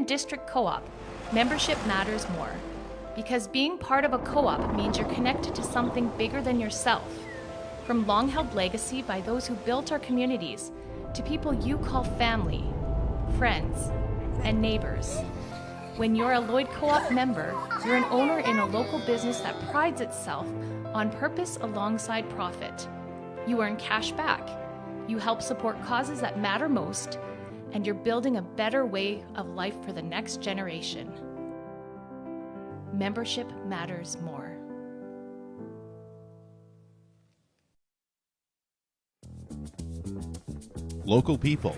district co-op, membership matters more. Because being part of a co-op means you're connected to something bigger than yourself. From long-held legacy by those who built our communities, to people you call family, friends, and neighbors. When you're a Lloyd Co-op member, you're an owner in a local business that prides itself on purpose alongside profit. You earn cash back, you help support causes that matter most, and you're building a better way of life for the next generation. Membership matters more. Local people.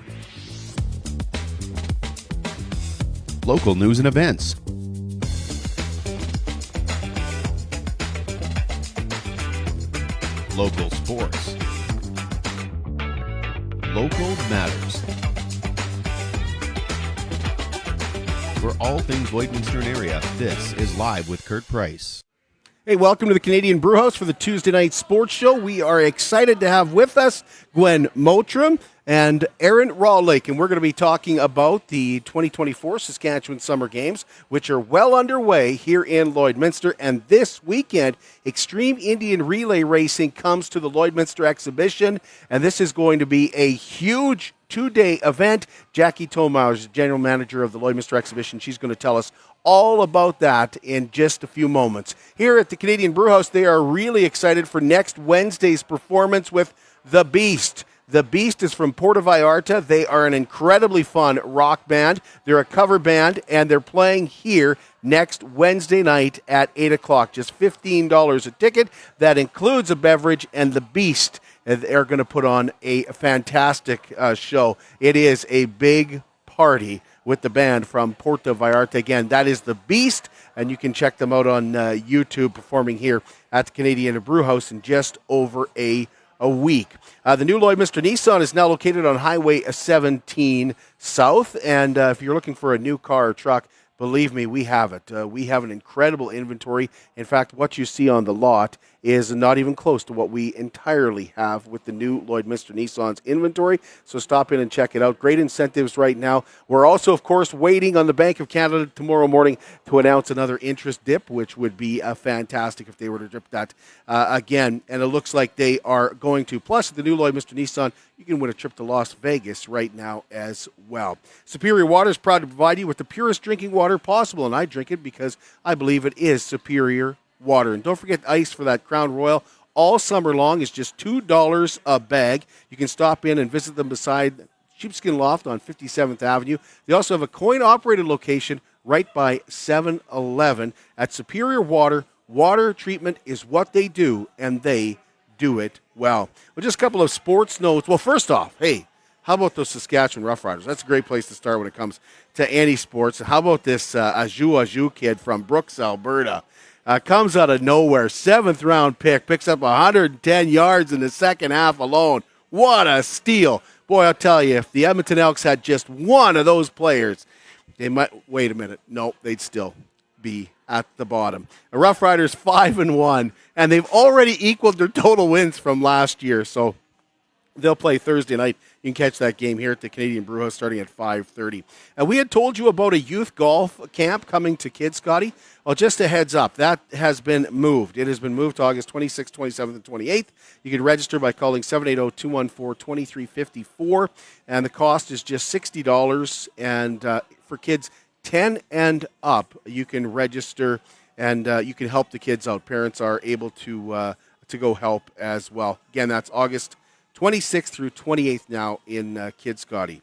Local news and events. Local sports. Local matters. For all things Lloydminster area, this is Live with Kurt Price. Hey, welcome to the Canadian Brewhouse for the Tuesday Night Sports Show. We are excited to have with us Gwen Mottram and Aaron Rawlake, and we're going to be talking about the 2024 Saskatchewan Summer Games, which are well underway here in Lloydminster. And this weekend, Extreme Indian Relay Racing comes to the Lloydminster exhibition, and this is going to be a huge two-day event. Jackie Tomayer is the general manager of the Lloydminster exhibition. She's going to tell us all about that in just a few moments. Here at the Canadian Brewhouse, they are really excited for next Wednesday's performance with The Beast. The Beast is from Puerto Vallarta. They are an incredibly fun rock band. They're a cover band, and they're playing here next Wednesday night at 8 o'clock. Just $15 a ticket. That includes a beverage, and The Beast are going to put on a fantastic show. It is a big party with the band from Puerto Vallarta. Again, that is The Beast, and you can check them out on YouTube performing here at the Canadian Brewhouse in just over a week. The new Lloydminster Nissan is now located on Highway 17 South, and if you're looking for a new car or truck, believe me, we have it. We have an incredible inventory. In fact, what you see on the lot is not even close to what we entirely have with the new Lloydminster Nissan's inventory. So stop in and check it out. Great incentives right now. We're also, of course, waiting on the Bank of Canada tomorrow morning to announce another interest dip, which would be fantastic if they were to dip that again. And it looks like they are going to. Plus, the new Lloydminster Nissan, you can win a trip to Las Vegas right now as well. Superior Water is proud to provide you with the purest drinking water possible, and I drink it because I believe it is Superior Water. And don't forget ice for that Crown Royal all summer long is just $2 a bag. You can stop in and visit them beside Sheepskin Loft on 57th Avenue. They also have a coin-operated location right by 7-Eleven. At Superior Water, water treatment is what they do, and they do it well. Well, just a couple of sports notes. Well, first off, hey, how about those Saskatchewan Roughriders? That's a great place to start when it comes to any sports. How about this Aju kid from Brooks, Alberta? Comes out of nowhere, 7th-round pick, picks up 110 yards in the second half alone. What a steal. Boy, I'll tell you, if the Edmonton Elks had just one of those players, they might, wait a minute, no, they'd still be at the bottom. The Rough Riders 5-1, and they've already equaled their total wins from last year, so they'll play Thursday night. You can catch that game here at the Canadian Brewhouse starting at 5:30. And we had told you about a youth golf camp coming to Kid Scotty. Well, just a heads up, that has been moved. It has been moved to August 26th, 27th, and 28th. You can register by calling 780-214-2354, and the cost is just $60. And for kids 10 and up, you can register, and you can help the kids out. Parents are able to go help as well. Again, that's August 26th through 28th now in Kid Scotty.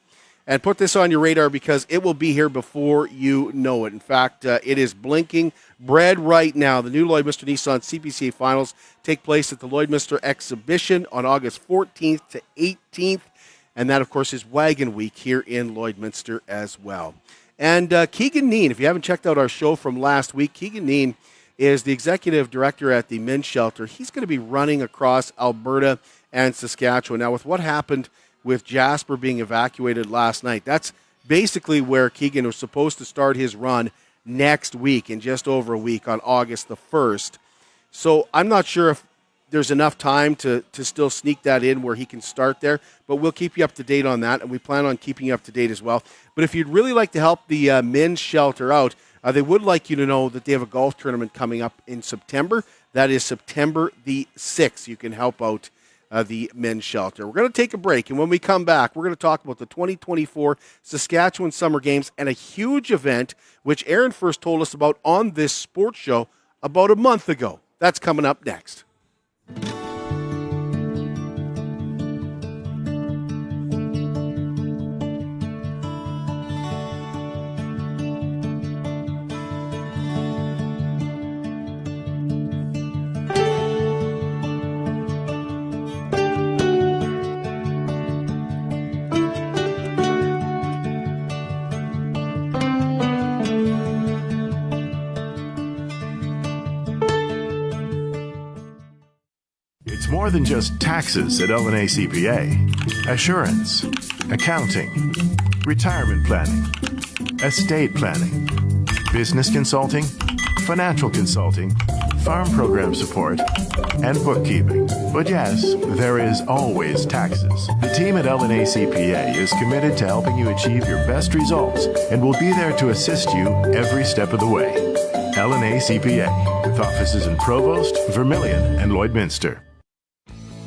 And put this on your radar because it will be here before you know it. In fact, it is blinking red right now. The new Lloydminster Nissan CPCA Finals take place at the Lloydminster Exhibition on August 14th to 18th. And that, of course, is Wagon Week here in Lloydminster as well. And Keegan Neen, if you haven't checked out our show from last week, Keegan Neen is the executive director at the Men's Shelter. He's going to be running across Alberta and Saskatchewan. Now, with what happened with Jasper being evacuated last night, that's basically where Keegan was supposed to start his run next week, in just over a week, on August the 1st. So I'm not sure if there's enough time to still sneak that in where he can start there. But we'll keep you up to date on that, and we plan on keeping you up to date as well. But if you'd really like to help the men's shelter out, they would like you to know that they have a golf tournament coming up in September. That is September the 6th. You can help out the men's shelter. We're going to take a break, and when we come back, we're going to talk about the 2024 Saskatchewan Summer Games and a huge event which Aaron first told us about on this sports show about a month ago. That's coming up next. It's more than just taxes at LNA CPA. Assurance, accounting, retirement planning, estate planning, business consulting, financial consulting, farm program support, and bookkeeping. But yes, there is always taxes. The team at LNA CPA is committed to helping you achieve your best results and will be there to assist you every step of the way. LNA CPA, with offices in Provost, Vermilion, and Lloydminster.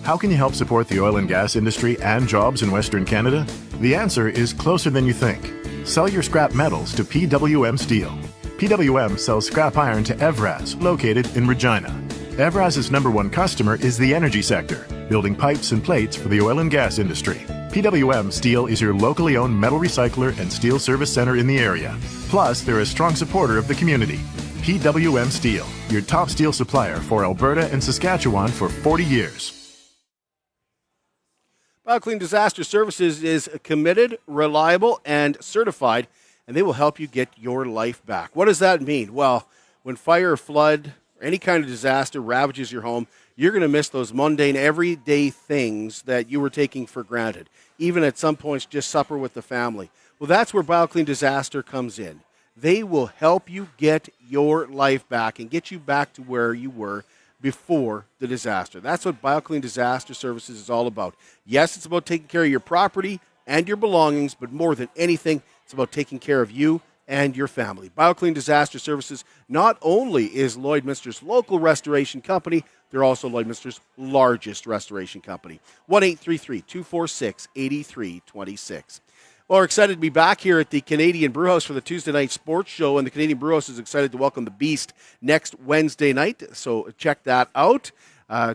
How can you help support the oil and gas industry and jobs in Western Canada? The answer is closer than you think. Sell your scrap metals to PWM Steel. PWM sells scrap iron to Evraz, located in Regina. Evraz's #1 customer is the energy sector, building pipes and plates for the oil and gas industry. PWM Steel is your locally owned metal recycler and steel service center in the area. Plus, they're a strong supporter of the community. PWM Steel, your top steel supplier for Alberta and Saskatchewan for 40 years. BioClean Disaster Services is committed, reliable, and certified, and they will help you get your life back. What does that mean? Well, when fire, flood, or any kind of disaster ravages your home, you're going to miss those mundane, everyday things that you were taking for granted, even at some points just supper with the family. Well, that's where BioClean Disaster comes in. They will help you get your life back and get you back to where you were before the disaster. That's what BioClean Disaster Services is all about. Yes, it's about taking care of your property and your belongings, but more than anything, it's about taking care of you and your family. BioClean Disaster Services not only is Lloydminster's local restoration company, they're also Lloydminster's largest restoration company. 1-833-246-8326. Well, we're excited to be back here at the Canadian Brewhouse for the Tuesday night sports show, and the Canadian Brewhouse is excited to welcome the Beast next Wednesday night, so check that out.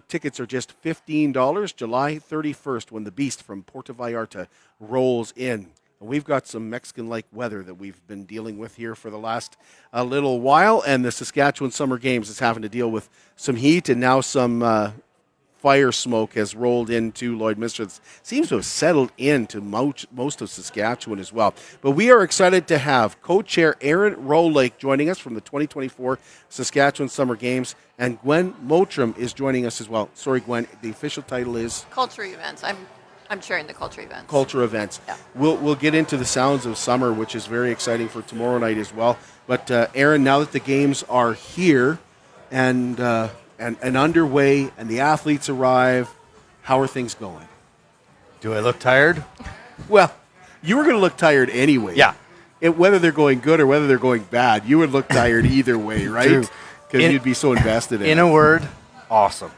Tickets are just $15, July 31st, when the Beast from Puerto Vallarta rolls in. And we've got some Mexican-like weather that we've been dealing with here for the last little while, and the Saskatchewan Summer Games is having to deal with some heat and now some fire smoke has rolled into Lloydminster. It seems to have settled into most of Saskatchewan as well. But we are excited to have co-chair Aaron Rawlake joining us from the 2024 Saskatchewan Summer Games, and Gwen Mottram is joining us as well. Sorry, Gwen, the official title is? Culture events. I'm chairing the culture events. Culture events. Yeah. We'll get into the sounds of summer, which is very exciting for tomorrow night as well. But Aaron, now that the games are here and underway, and the athletes arrive, how are things going? Do I look tired? Well, you were going to look tired anyway. Yeah. Whether they're going good or whether they're going bad, you would look tired either way, right? Because you'd be so invested in it. In a word, awesome.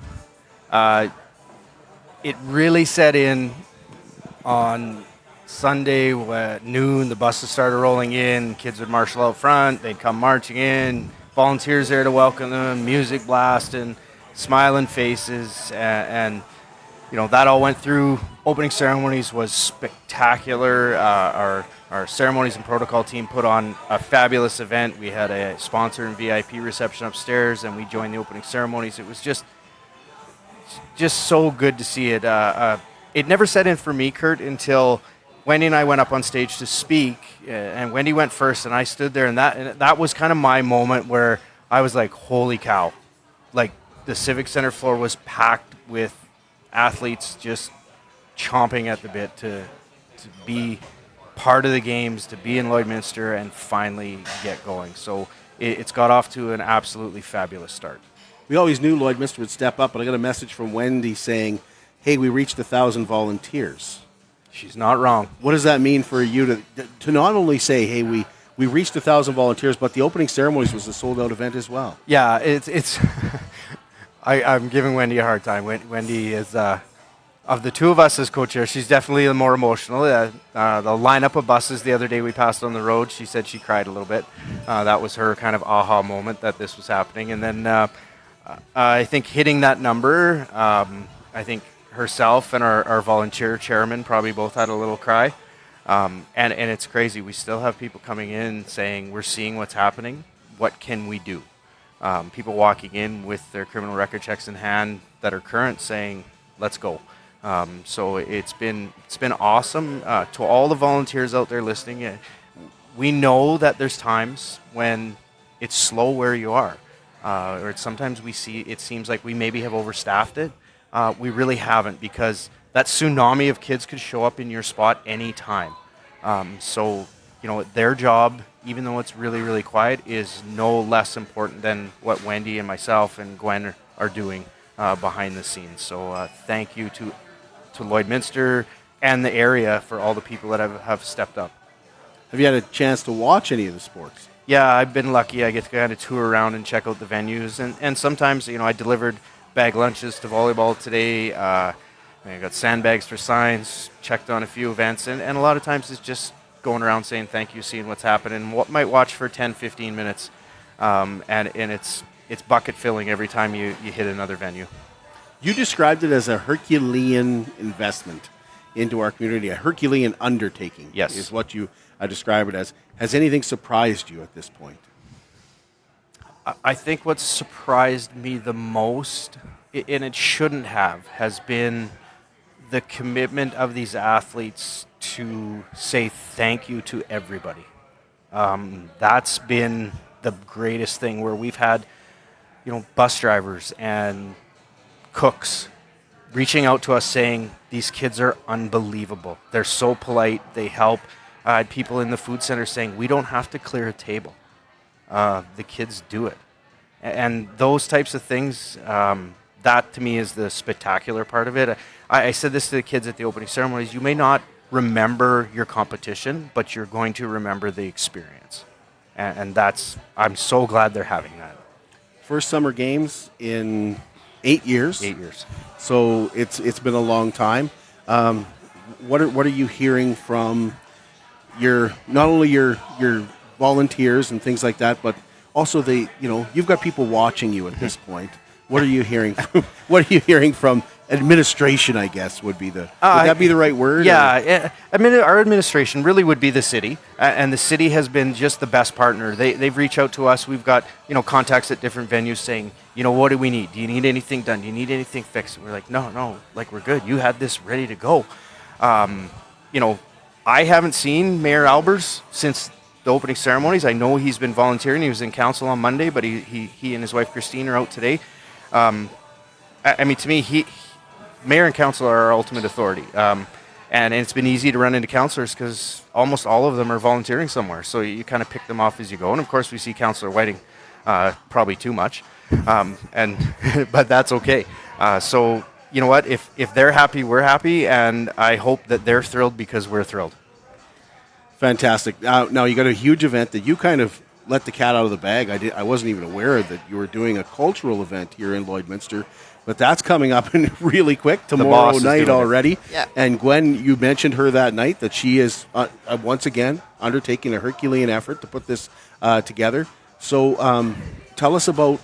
It really set in on Sunday at noon. The buses started rolling in. Kids would marshal out front. They'd come marching in. Volunteers there to welcome them, music blasting, smiling faces, and you know that all went through. Opening ceremonies was spectacular. Our ceremonies and protocol team put on a fabulous event. We had a sponsor and VIP reception upstairs, and we joined the opening ceremonies. It was just so good to see it. It never set in for me, Kurt, until Wendy and I went up on stage to speak, and Wendy went first, and I stood there, and that was kind of my moment where I was like, holy cow. Like, the Civic Center floor was packed with athletes just chomping at the bit to be part of the games, to be in Lloydminster and finally get going. So it's got off to an absolutely fabulous start. we always knew Lloydminster would step up, but I got a message from Wendy saying, hey, we reached 1,000 volunteers. She's not wrong. What does that mean for you to not only say, hey, we reached 1,000 volunteers, but the opening ceremonies was a sold-out event as well? Yeah, it's I'm giving Wendy a hard time. Wendy is, of the two of us as co-chair, she's definitely the more emotional. The lineup of buses the other day we passed on the road, she said she cried a little bit. That was her kind of aha moment that this was happening. And then I think hitting that number, I think herself and our volunteer chairman probably both had a little cry. And it's crazy. We still have people coming in saying, we're seeing what's happening. What can we do? People walking in with their criminal record checks in hand that are current saying, let's go. So it's been awesome. To all the volunteers out there listening, we know that there's times when it's slow where you are. Or sometimes it seems like we maybe have overstaffed it. We really haven't, because that tsunami of kids could show up in your spot anytime. So, their job, even though it's really, really quiet, is no less important than what Wendy and myself and Gwen are doing behind the scenes. So thank you to Lloydminster and the area for all the people that have stepped up. Have you had a chance to watch any of the sports? Yeah, I've been lucky. I get to kind of tour around and check out the venues. And sometimes, I delivered bag lunches to volleyball today. I got sandbags for signs, checked on a few events. And a lot of times it's just going around saying thank you, seeing what's happening. What might watch for 10, 15 minutes. And it's bucket filling every time you hit another venue. You described it as a Herculean investment into our community, a Herculean undertaking. Yes. Is what you describe it as. Has anything surprised you at this point? I think what surprised me the most, and it shouldn't have, has been the commitment of these athletes to say thank you to everybody. That's been the greatest thing, where we've had, bus drivers and cooks reaching out to us saying, these kids are unbelievable. They're so polite. They help. I had people in the food center saying, we don't have to clear a table. The kids do it. And those types of things, that to me is the spectacular part of it. I said this to the kids at the opening ceremonies, you may not remember your competition, but you're going to remember the experience. And I'm so glad they're having that. First Summer Games in 8 years. 8 years. So it's been a long time. What are you hearing from not only your volunteers and things like that, but also you've got people watching you at this point. What are you hearing? What are you hearing from administration? I guess would that be the right word? Yeah, our administration really would be the city, and the city has been just the best partner. They've reached out to us. We've got contacts at different venues saying, what do we need? Do you need anything done? Do you need anything fixed? And we're like, no, we're good. You had this ready to go. I haven't seen Mayor Albers since the opening ceremonies. I know he's been volunteering. He was in council on Monday, but he and his wife Christine are out today. To me, Mayor and council are our ultimate authority. And it's been easy to run into councillors because almost all of them are volunteering somewhere. So you kind of pick them off as you go. And of course, we see Councillor Whiting probably too much, but that's okay. So you know what? If they're happy, we're happy, and I hope that they're thrilled because we're thrilled. Fantastic. Now you got a huge event that you kind of let the cat out of the bag. I wasn't even aware that you were doing a cultural event here in Lloydminster, but that's coming up really quick tomorrow night already. Yeah. And Gwen, you mentioned her that night, that she is once again undertaking a Herculean effort to put this together. So tell us about,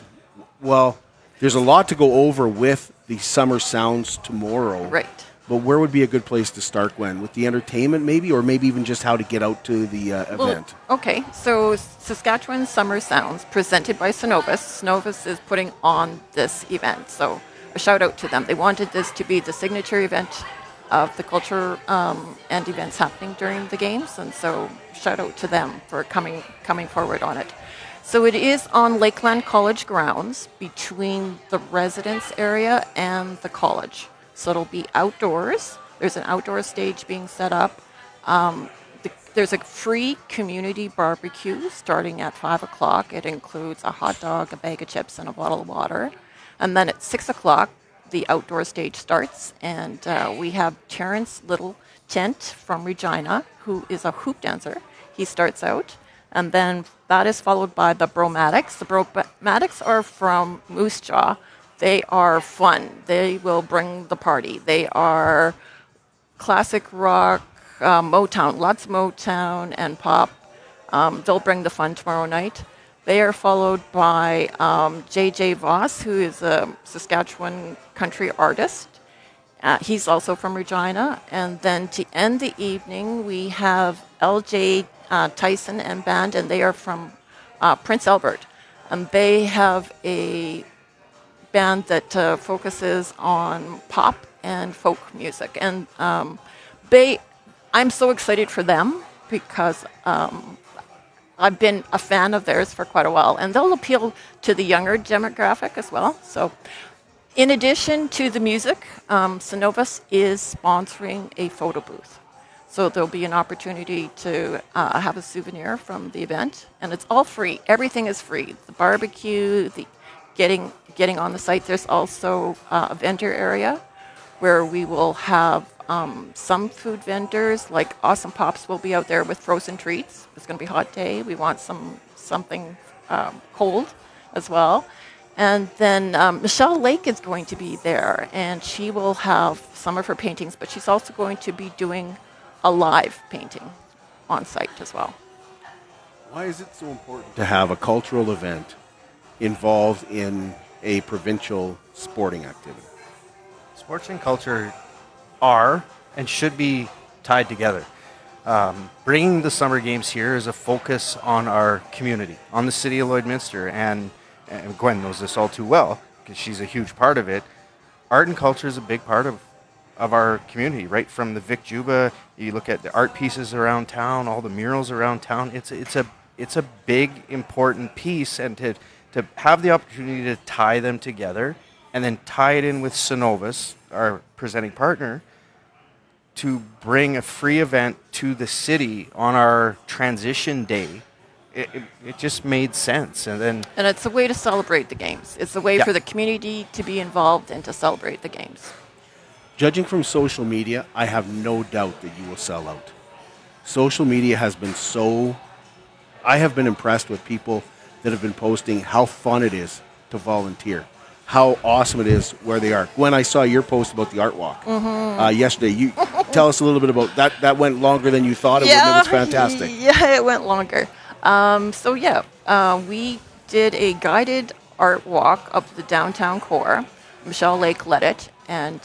there's a lot to go over with the Summer Sounds tomorrow. Right. But where would be a good place to start, Gwen? With the entertainment maybe, or maybe even just how to get out to the event? Okay, so Saskatchewan Summer Sounds, presented by Cenovus. Cenovus is putting on this event, so a shout out to them. They wanted this to be the signature event of the culture and events happening during the games, and so shout out to them for coming forward on it. So it is on Lakeland College grounds between the residence area and the college. So it'll be outdoors. There's an outdoor stage being set up. There's a free community barbecue starting at 5 o'clock. It includes a hot dog, a bag of chips, and a bottle of water. And then at 6 o'clock, the outdoor stage starts, and we have Terrence Little Tent from Regina, who is a hoop dancer. He starts out, and then that is followed by the Bromatics. The Bromatics are from Moose Jaw. They are fun. They will bring the party. They are classic rock, Motown, lots of Motown and pop. They'll bring the fun tomorrow night. They are followed by J.J. Voss, who is a Saskatchewan country artist. He's also from Regina. And then to end the evening, we have L.J. Tyson and band, and they are from Prince Albert. And they have a band that focuses on pop and folk music. And I'm so excited for them because I've been a fan of theirs for quite a while, and they'll appeal to the younger demographic as well. So in addition to the music, Cenovus is sponsoring a photo booth. So there'll be an opportunity to have a souvenir from the event, and it's all free. Everything is free. The barbecue, the getting on the site. There's also a vendor area where we will have some food vendors, like Awesome Pops will be out there with frozen treats. It's going to be a hot day. We want something cold as well. And then Michelle Lake is going to be there, and she will have some of her paintings, but she's also going to be doing a live painting on site as well. Why is it so important to have a cultural event involved in a provincial sporting activity? Sports and culture are and should be tied together. Bringing the Summer Games here is a focus on our community, on the city of Lloydminster, and Gwen knows this all too well because she's a huge part of it. Art and culture is a big part of our community, right from the Vic Juba. You look at the art pieces around town, all the murals around town. It's a big, important piece, and to have the opportunity to tie them together and then tie it in with Cenovus, our presenting partner, to bring a free event to the city on our transition day, it just made sense. And it's a way to celebrate the games. It's a way for the community to be involved and to celebrate the games. Judging from social media, I have no doubt that you will sell out. Social media has been I have been impressed with people that have been posting how fun it is to volunteer, how awesome it is where they are. Gwen, I saw your post about the art walk yesterday. You tell us a little bit about that. That went longer than you thought it would, and it was fantastic. Yeah, it went longer. We did a guided art walk up the downtown core. Michelle Lake led it, and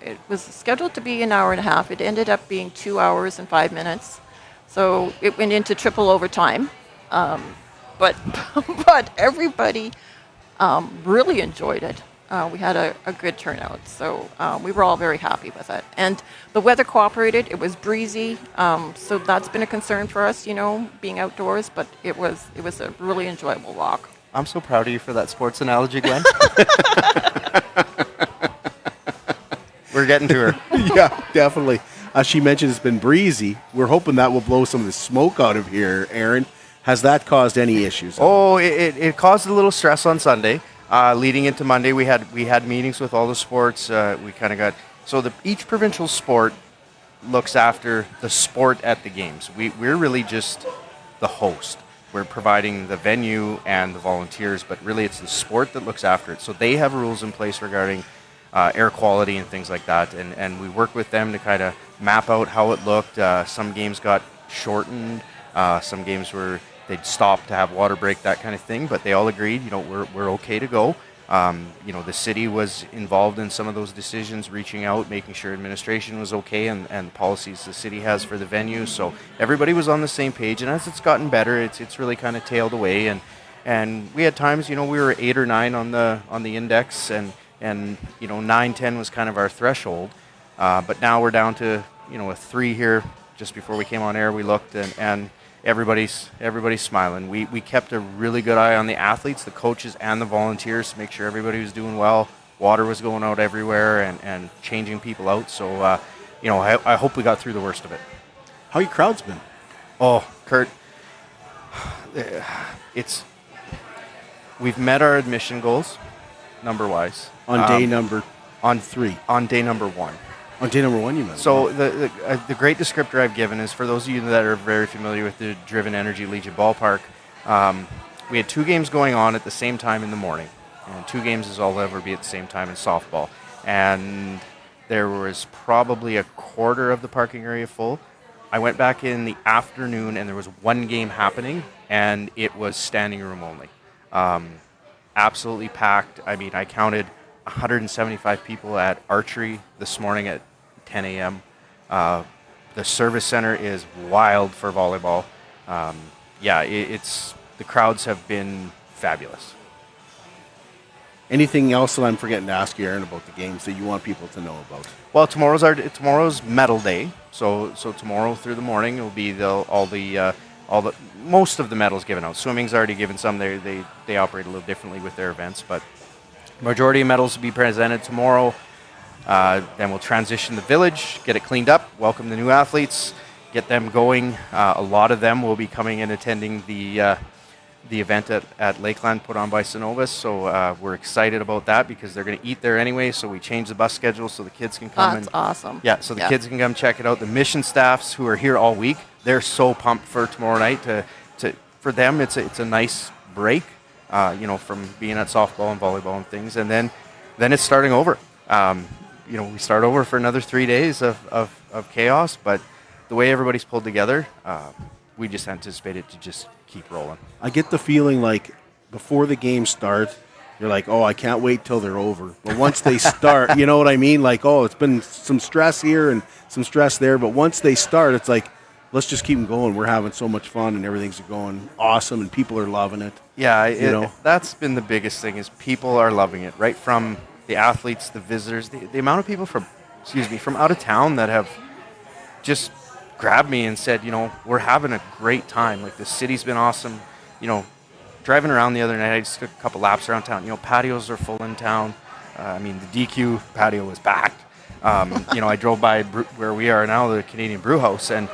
it was scheduled to be an hour and a half. It ended up being 2 hours and 5 minutes. So it went into triple overtime. But everybody really enjoyed it. We had a good turnout, so we were all very happy with it. And the weather cooperated. It was breezy, so that's been a concern for us, being outdoors. But it was a really enjoyable walk. I'm so proud of you for that sports analogy, Gwen. We're getting to her. Yeah, definitely. She mentioned it's been breezy. We're hoping that will blow some of the smoke out of here, Aaron. Has that caused any issues? Oh, it caused a little stress on Sunday. Leading into Monday, we had meetings with all the sports. We kind of got each provincial sport looks after the sport at the games. We're really just the host. We're providing the venue and the volunteers, but really it's the sport that looks after it. So they have rules in place regarding air quality and things like that, and we work with them to kind of map out how it looked. Some games got shortened. Some games they'd stop to have water break, that kind of thing, but they all agreed, we're okay to go. The city was involved in some of those decisions, reaching out, making sure administration was okay, and policies the city has for the venue. So everybody was on the same page, and as it's gotten better, it's really kind of tailed away. And we had times, we were 8 or 9 on the index, and 9, 10 was kind of our threshold. But now we're down to a 3 here. Just before we came on air, we looked and everybody's smiling. We kept a really good eye on the athletes, the coaches, and the volunteers to make sure everybody was doing well. Water was going out everywhere and changing people out. So, I hope we got through the worst of it. How your crowd's been? Oh, Kurt, we've met our admission goals. number-wise. On day number 3. On day number 1. On day number 1, you meant? So the great descriptor I've given is, for those of you that are very familiar with the Driven Energy Legion Ballpark, we had 2 games going on at the same time in the morning. And 2 games is all they'll ever be at the same time in softball. And there was probably a quarter of the parking area full. I went back in the afternoon, and there was 1 game happening, and it was standing room only. Absolutely packed. I mean, I counted 175 people at archery this morning at 10 a.m. The service center is wild for volleyball. The crowds have been fabulous. Anything else that I'm forgetting to ask you, Aaron, about the games that you want people to know about? Well, tomorrow's medal day. So tomorrow through the morning will be most of the medals given out. Swimming's already given some. They operate a little differently with their events, but majority of medals will be presented tomorrow. Then we'll transition the village, get it cleaned up, welcome the new athletes, get them going. A lot of them will be coming and attending the event at Lakeland put on by Cenovus. So we're excited about that because they're going to eat there anyway. So we changed the bus schedule so the kids can come. That's awesome. Yeah, so the kids can come check it out. The mission staffs who are here all week, they're so pumped for tomorrow night. For them, it's a nice break, from being at softball and volleyball and things. And then it's starting over. We start over for another 3 days of chaos. But the way everybody's pulled together, we just anticipate it to just keep rolling. I get the feeling like before the games start, you're like, oh, I can't wait till they're over. But once they start, you know what I mean? Like, oh, it's been some stress here and some stress there. But once they start, it's like, let's just keep them going. We're having so much fun and everything's going awesome and people are loving it. Yeah, that's been the biggest thing is people are loving it, right from the athletes, the visitors, the amount of people from out of town that have just grabbed me and said, we're having a great time. Like, the city's been awesome. Driving around the other night, I just took a couple laps around town. Patios are full in town. The DQ patio was packed. I drove by where we are now, the Canadian Brewhouse, and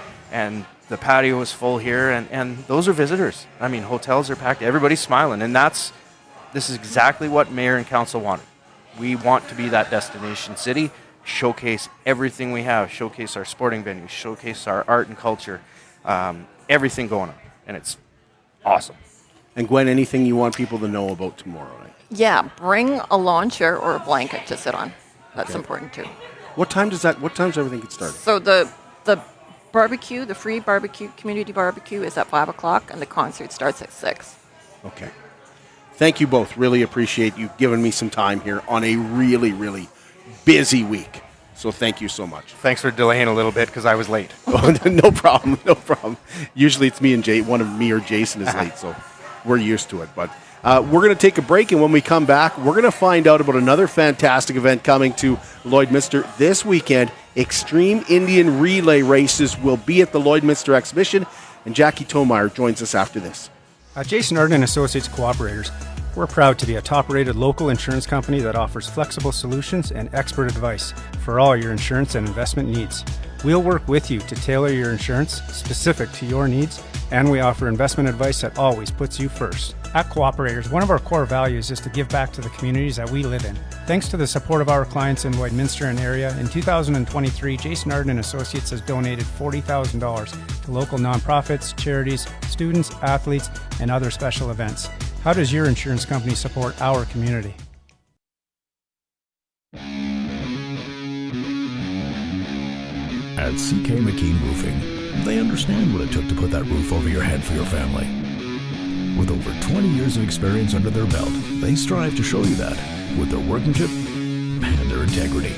the patio was full here, and those are visitors. Hotels are packed. Everybody's smiling, and this is exactly what Mayor and Council wanted. We want to be that destination city, showcase everything we have, showcase our sporting venues, showcase our art and culture, everything going on, and it's awesome. And Gwen, anything you want people to know about tomorrow night? Yeah, bring a lawn chair or a blanket to sit on. That's important too. What time does everything get started? So the barbecue, the free barbecue, community barbecue, is at 5 o'clock, and the concert starts at 6. Okay. Thank you both. Really appreciate you giving me some time here on a really, really busy week. So thank you so much. Thanks for delaying a little bit because I was late. No problem. Usually it's me and one of me or Jason is late, so we're used to it. But we're going to take a break, and when we come back, we're going to find out about another fantastic event coming to Lloydminster this weekend. Extreme Indian Relay races will be at the Lloydminster exhibition, and Jackie Tomayer joins us after this. Jason Arden & Associates Cooperators. We're proud to be a top-rated local insurance company that offers flexible solutions and expert advice for all your insurance and investment needs. We'll work with you to tailor your insurance specific to your needs, and we offer investment advice that always puts you first. At Cooperators, one of our core values is to give back to the communities that we live in. Thanks to the support of our clients in Lloydminster and area, in 2023, Jason Arden & Associates has donated $40,000 to local nonprofits, charities, students, athletes, and other special events. How does your insurance company support our community? At CK McKean Roofing, they understand what it took to put that roof over your head for your family. With over 20 years of experience under their belt, they strive to show you that with their workmanship and their integrity.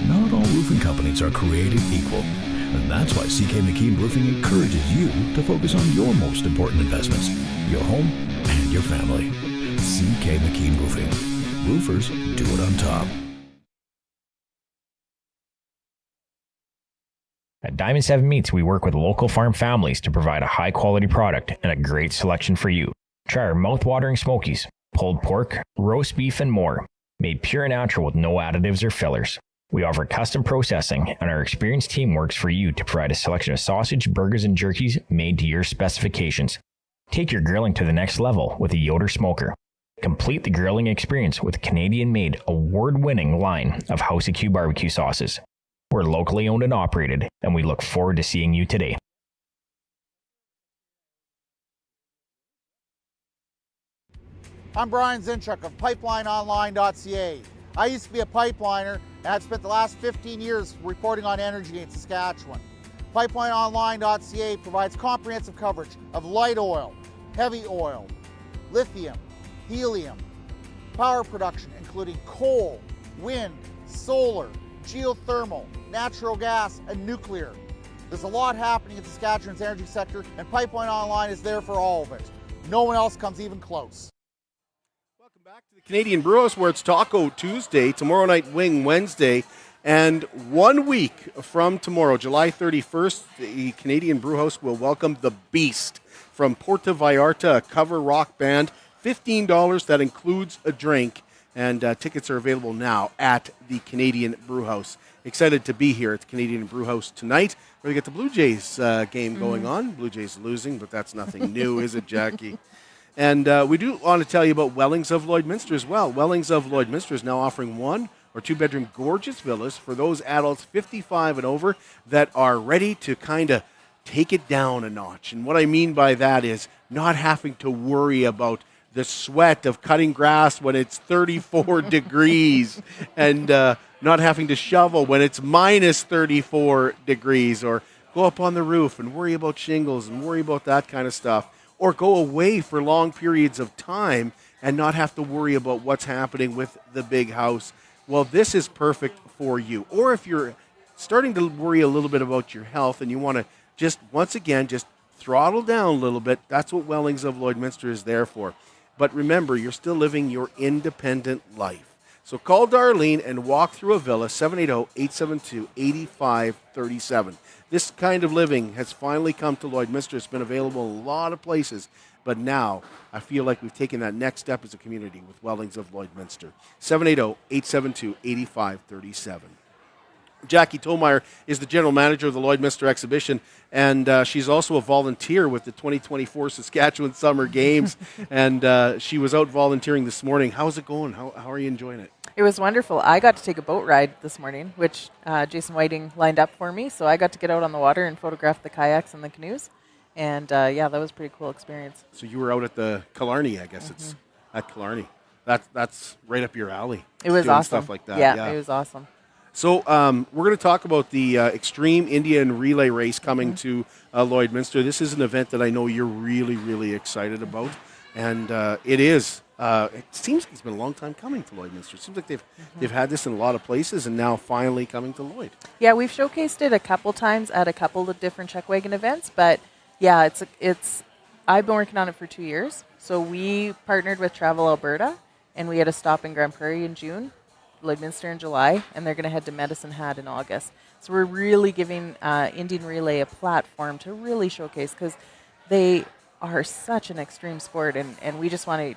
Not all roofing companies are created equal, and that's why CK McKean Roofing encourages you to focus on your most important investments, your home and your family. CK McKean Roofing. Roofers do it on top. At Diamond 7 Meats, we work with local farm families to provide a high-quality product and a great selection for you. Try our mouth-watering smokies, pulled pork, roast beef, and more, made pure and natural with no additives or fillers. We offer custom processing, and our experienced team works for you to provide a selection of sausage, burgers, and jerkies made to your specifications. Take your grilling to the next level with a Yoder smoker. Complete the grilling experience with Canadian-made, award-winning line of House of Q barbecue sauces. We're locally owned and operated, and we look forward to seeing you today. I'm Brian Zinchuk of PipelineOnline.ca. I used to be a pipeliner, and I've spent the last 15 years reporting on energy in Saskatchewan. PipelineOnline.ca provides comprehensive coverage of light oil, heavy oil, lithium, helium, power production including coal, wind, solar, geothermal, natural gas, and nuclear. There's a lot happening in Saskatchewan's energy sector, and Pipeline Online is there for all of it. No one else comes even close. Welcome back to the Canadian Brewhouse, where it's Taco Tuesday, tomorrow night Wing Wednesday, and 1 week from tomorrow, July 31st, the Canadian Brewhouse will welcome the Beast from Puerto Vallarta, a cover rock band, $15, that includes a drink, and tickets are available now at the Canadian Brewhouse. Excited to be here at the Canadian Brewhouse tonight. We're going to get the Blue Jays game going on. Blue Jays losing, but that's nothing new, is it, Jackie? And we do want to tell you about Wellings of Lloydminster as well. Wellings of Lloydminster is now offering 1- or 2-bedroom gorgeous villas for those adults 55 and over that are ready to kind of take it down a notch. And what I mean by that is not having to worry about the sweat of cutting grass when it's 34 degrees and not having to shovel when it's minus 34 degrees, or go up on the roof and worry about shingles and worry about that kind of stuff, or go away for long periods of time and not have to worry about what's happening with the big house. Well, this is perfect for you. Or if you're starting to worry a little bit about your health and you want to just, once again, just throttle down a little bit, that's what Wellings of Lloydminster is there for. But remember, you're still living your independent life. So call Darlene and walk through a villa, 780-872-8537. This kind of living has finally come to Lloydminster. It's been available in a lot of places, but now I feel like we've taken that next step as a community with Wellings of Lloydminster. 780-872-8537. Jackie Tomayer is the general manager of the Lloydminster exhibition, and she's also a volunteer with the 2024 Saskatchewan Summer Games, and she was out volunteering this morning. How's it going? How are you enjoying it? It was wonderful. I got to take a boat ride this morning, which Jason Whiting lined up for me, so I got to get out on the water and photograph the kayaks and the canoes, and that was a pretty cool experience. So you were out at the Killarney, I guess it's at Killarney. That's right up your alley. It was doing awesome. Stuff like that. Yeah, it was awesome. So we're going to talk about the Extreme Indian Relay Race coming to Lloydminster. This is an event that I know you're really, really excited about, and it is. It seems like it's been a long time coming to Lloydminster. It seems like they've had this in a lot of places, and now finally coming to Lloyd. Yeah, we've showcased it a couple times at a couple of different chuck wagon events, but yeah, it's. I've been working on it for 2 years. So we partnered with Travel Alberta, and we had a stop in Grand Prairie in June, Lloydminster in July, and they're going to head to Medicine Hat in August. So we're really giving Indian Relay a platform to really showcase, because they are such an extreme sport, and we just want to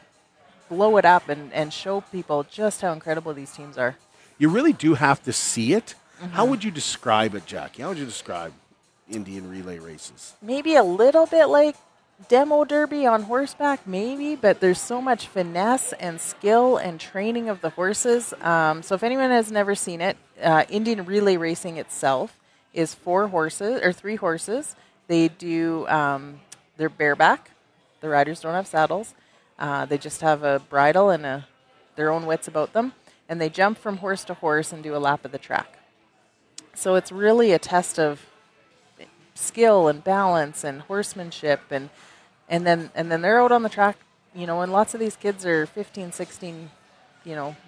blow it up and show people just how incredible these teams are. You really do have to see it. How would you describe it, Jackie? How would you describe Indian Relay races? Maybe a little bit like demo derby on horseback, maybe, but there's so much finesse and skill and training of the horses. So if anyone has never seen it, Indian Relay racing itself is 3 horses. They do, they're bareback. The riders don't have saddles. They just have a bridle and their own wits about them. And they jump from horse to horse and do a lap of the track. So it's really a test of skill and balance and horsemanship, and then they're out on the track, and lots of these kids are 15, 16,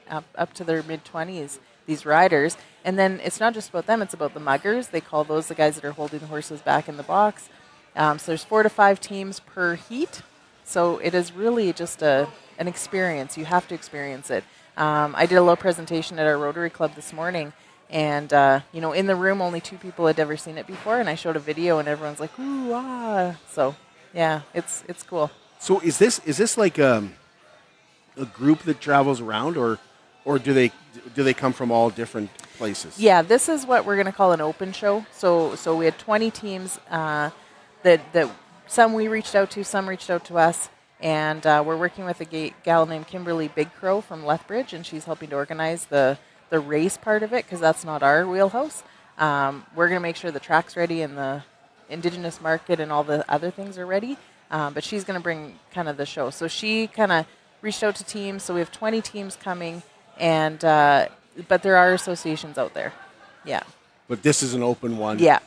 up to their mid-20s, these riders. And then it's not just about them, it's about the muggers. They call those the guys that are holding the horses back in the box. So there's 4 to 5 teams per heat. So it is really just an experience. You have to experience it. I did a little presentation at our Rotary Club this morning, and, in the room, only 2 people had ever seen it before, and I showed a video, and everyone's like, ooh, ah. So, yeah, it's cool. So is this like a group that travels around, or do they come from all different places? Yeah, this is what we're going to call an open show. So we had 20 teams that some we reached out to, some reached out to us, And we're working with a gal named Kimberly Big Crow from Lethbridge, and she's helping to organize the race part of it because that's not our wheelhouse. We're going to make sure the track's ready and the Indigenous market and all the other things are ready. But she's going to bring kind of the show. So she kind of reached out to teams. So we have 20 teams coming, and but there are associations out there. Yeah. But this is an open one. Yeah.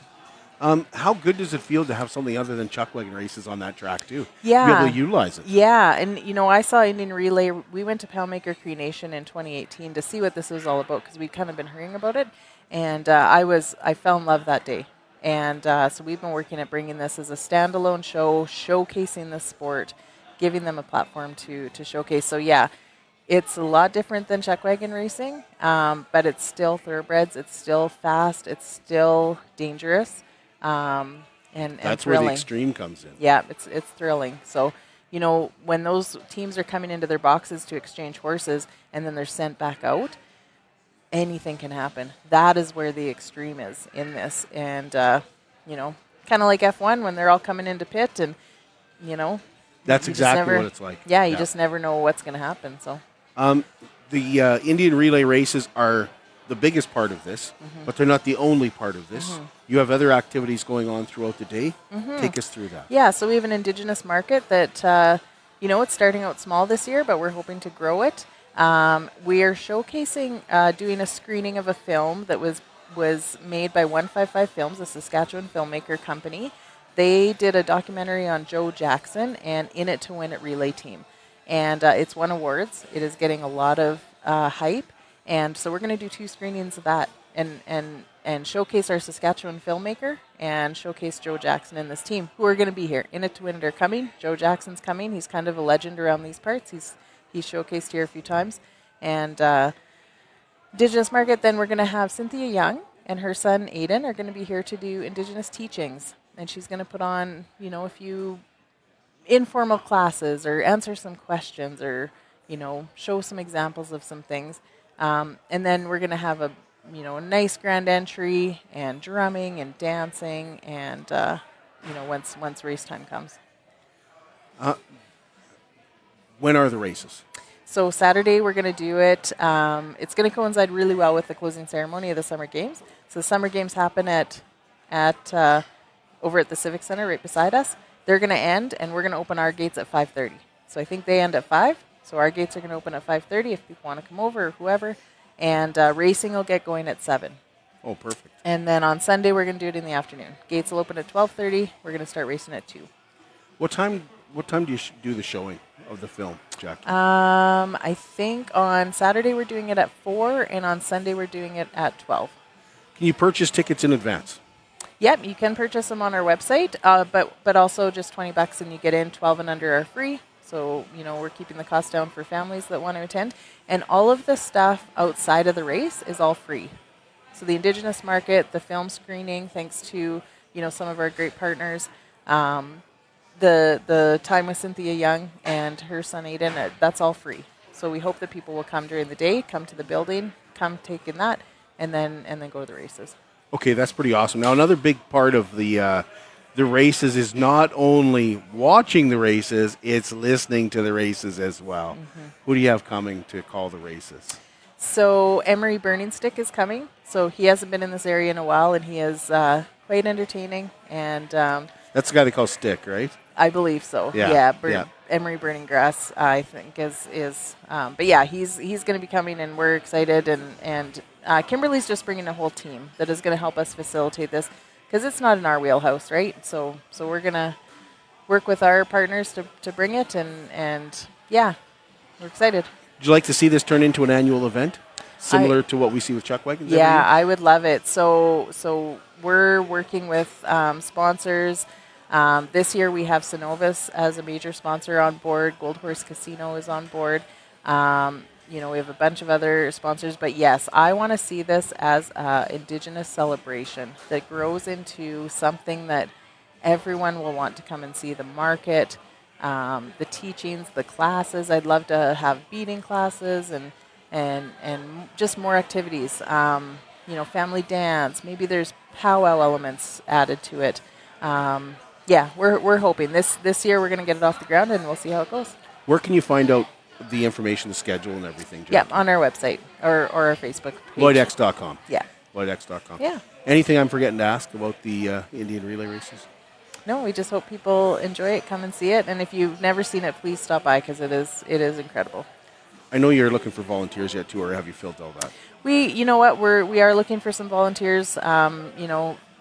How good does it feel to have something other than chuck wagon races on that track too? Yeah. To be able to utilize it. Yeah, and I saw Indian Relay. We went to Poundmaker Cree Nation in 2018 to see what this was all about because we'd kind of been hearing about it, and I fell in love that day. And so we've been working at bringing this as a standalone show, showcasing the sport, giving them a platform to showcase. So yeah, it's a lot different than chuck wagon racing, but it's still thoroughbreds. It's still fast. It's still dangerous. And that's thrilling. where the extreme comes in. Yeah, it's thrilling. So, when those teams are coming into their boxes to exchange horses and then they're sent back out, anything can happen. That is where the extreme is in this. And, kind of like F1 when they're all coming into pit and, That's exactly what it's like. Yeah, you just never know what's going to happen. So, the Indian Relay races are the biggest part of this, but they're not the only part of this. You have other activities going on throughout the day. Take us through that. Yeah, so we have an Indigenous market that, it's starting out small this year, but we're hoping to grow it. We are showcasing, doing a screening of a film that was made by 155 Films, a Saskatchewan filmmaker company. They did a documentary on Joe Jackson and In It to Win It relay team. And it's won awards. It is getting a lot of hype. And so we're going to do 2 screenings of that and showcase our Saskatchewan filmmaker and showcase Joe Jackson and this team who are going to be here. In It to Win It are coming. Joe Jackson's coming. He's kind of a legend around these parts. He's showcased here a few times. And Indigenous Market, then we're going to have Cynthia Young and her son Aiden are going to be here to do Indigenous teachings. And she's going to put on, a few informal classes or answer some questions or, show some examples of some things. And then we're going to have a nice grand entry and drumming and dancing and, once race time comes. When are the races? So Saturday we're going to do it. It's going to coincide really well with the closing ceremony of the Summer Games. So the Summer Games happen at over at the Civic Center right beside us. They're going to end, and we're going to open our gates at 5:30. So I think they end at 5. So our gates are going to open at 5:30 if people want to come over or whoever. And racing will get going at 7. Oh, perfect. And then on Sunday, we're going to do it in the afternoon. Gates will open at 12:30. We're going to start racing at 2. What time do you do the showing of the film, Jackie? I think on Saturday we're doing it at 4, and on Sunday we're doing it at 12. Can you purchase tickets in advance? Yep, you can purchase them on our website, but also just $20 and you get in. 12 and under are free. So, we're keeping the cost down for families that want to attend. And all of the stuff outside of the race is all free. So the Indigenous market, the film screening, thanks to, some of our great partners, the time with Cynthia Young and her son Aiden, that's all free. So we hope that people will come during the day, come to the building, come take in that, and then go to the races. Okay, that's pretty awesome. Now, another big part of the races is not only watching the races, it's listening to the races as well. Who do you have coming to call the races? So Emery Burning Stick is coming. So he hasn't been in this area in a while, and he is quite entertaining. And that's the guy they call Stick, right? I believe so. Yeah. Emery Burning Grass, I think, is. But yeah, he's going to be coming, and we're excited. And Kimberly's just bringing a whole team that is going to help us facilitate this. Because it's not in our wheelhouse, right? So we're going to work with our partners to bring it, and yeah, we're excited. Would you like to see this turn into an annual event, similar to what we see with chuck wagons? Yeah, I would love it. So we're working with sponsors. This year we have Cenovus as a major sponsor on board. Gold Horse Casino is on board. We have a bunch of other sponsors, but yes, I want to see this as an Indigenous celebration that grows into something that everyone will want to come and see. The market, the teachings, the classes. I'd love to have beading classes and just more activities. Family dance. Maybe there's powwow elements added to it. Yeah, we're hoping this year we're going to get it off the ground, and we'll see how it goes. Where can you find out the information, the schedule, and everything, Jackie? Yeah, on our website or our Facebook page. LloydEx.com. Yeah. LloydEx.com. Yeah. Anything I'm forgetting to ask about the Indian relay races? No, we just hope people enjoy it, come and see it, and if you've never seen it, please stop by because it is incredible. I know you're looking for volunteers yet too, or have you filled all that? You know what, we are looking for some volunteers.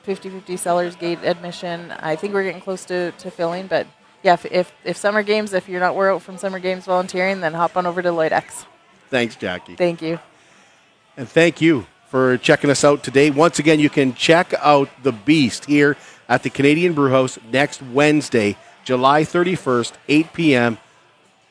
50-50 sellers gate admission. I think we're getting close to filling, but yeah, if Summer Games, if you're not wore out from Summer Games volunteering, then hop on over to Lloyd Ex. Thanks, Jackie. Thank you. And thank you for checking us out today. Once again, you can check out the Beast here at the Canadian Brewhouse next Wednesday, July 31st, 8 p.m.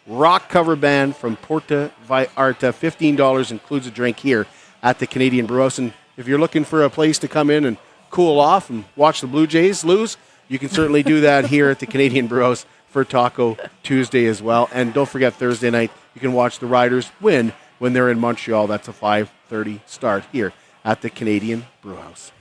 Rock cover band from Porta Vallarta. $15 includes a drink here at the Canadian Brewhouse. And if you're looking for a place to come in and cool off and watch the Blue Jays lose, you can certainly do that here at the Canadian Brewhouse for Taco Tuesday as well. And don't forget, Thursday night, you can watch the Riders win when they're in Montreal. That's a 5:30 start here at the Canadian Brewhouse.